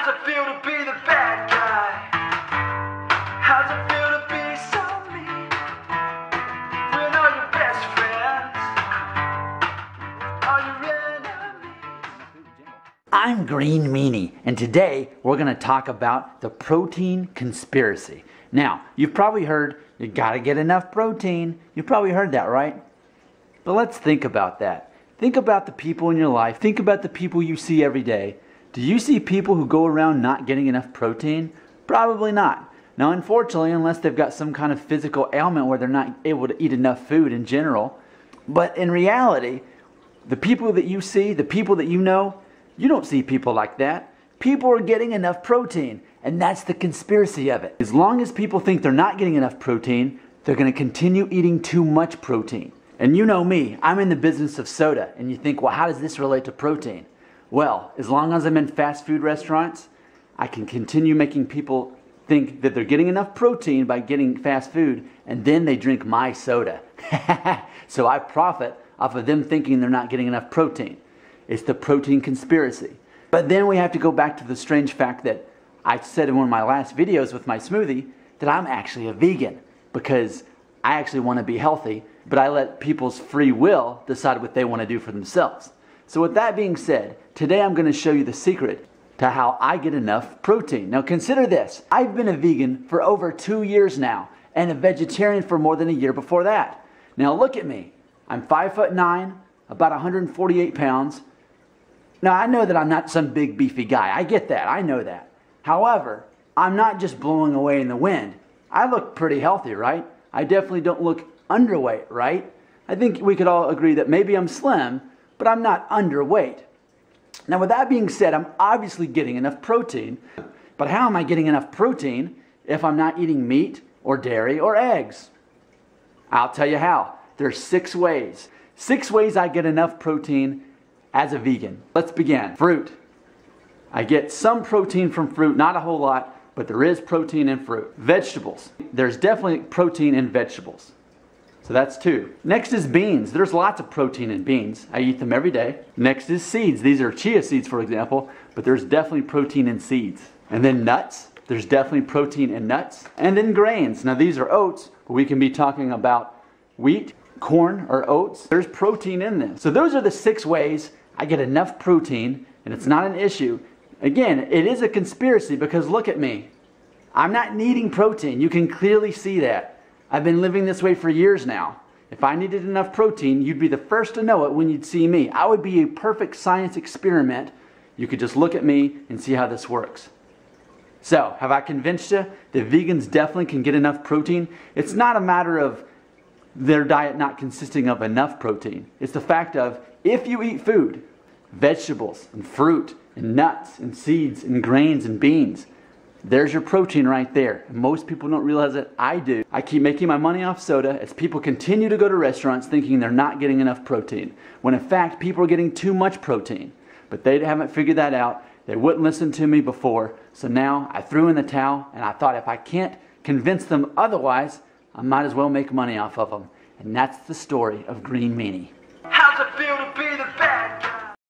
How's it feel to be the bad guy? How's it feel to be so mean? When all your best friends are your enemies. I'm Green Meanie, and today we're going to talk about the protein conspiracy. Now, you've probably heard you got to get enough protein. You've probably heard that, right? But let's think about that. Think about the people in your life. Think about the people you see every day. Do you see people who go around not getting enough protein? Probably not. Now, unfortunately, unless they've got some kind of physical ailment where they're not able to eat enough food in general. But in reality, the people that you see, the people that you know, you don't see people like that. People are getting enough protein, and that's the conspiracy of it. As long as people think they're not getting enough protein, they're going to continue eating too much protein. And you know me, I'm in the business of soda, and you think, well, how does this relate to protein? Well, as long as I'm in fast food restaurants, I can continue making people think that they're getting enough protein by getting fast food, and then they drink my soda. So I profit off of them thinking they're not getting enough protein. It's the protein conspiracy. But then we have to go back to the strange fact that I said in one of my last videos with my smoothie that I'm actually a vegan because I actually want to be healthy, but I let people's free will decide what they want to do for themselves. So with that being said, today I'm going to show you the secret to how I get enough protein. Now consider this, I've been a vegan for over 2 years now and a vegetarian for more than a year before that. Now look at me, I'm 5'9", about 148 pounds. Now I know that I'm not some big beefy guy, I get that, I know that. However, I'm not just blowing away in the wind. I look pretty healthy, right? I definitely don't look underweight, right? I think we could all agree that maybe I'm slim, but I'm not underweight. Now with that being said, I'm obviously getting enough protein, but how am I getting enough protein if I'm not eating meat or dairy or eggs? I'll tell you how. There's 6 ways. 6 ways I get enough protein as a vegan. Let's begin. Fruit. I get some protein from fruit, not a whole lot, but there is protein in fruit. Vegetables. There's definitely protein in vegetables. So that's 2. Next is beans. There's lots of protein in beans. I eat them every day. Next is seeds. These are chia seeds, for example, but there's definitely protein in seeds. And then nuts. There's definitely protein in nuts. And then grains. Now these are oats, but we can be talking about wheat, corn, or oats. There's protein in them. So those are the 6 ways I get enough protein, and it's not an issue. Again, it is a conspiracy because look at me. I'm not needing protein. You can clearly see that. I've been living this way for years now. If I needed enough protein, you'd be the first to know it when you'd see me. I would be a perfect science experiment. You could just look at me and see how this works. So, have I convinced you that vegans definitely can get enough protein? It's not a matter of their diet not consisting of enough protein. It's the fact of, if you eat food, vegetables and fruit and nuts and seeds and grains and beans, there's your protein right there. Most people don't realize it. I do. I keep making my money off soda as people continue to go to restaurants thinking they're not getting enough protein, when in fact people are getting too much protein. But they haven't figured that out. They wouldn't listen to me before. So now I threw in the towel and I thought if I can't convince them otherwise, I might as well make money off of them. And that's the story of Green Meanie. How's it feel to be the best?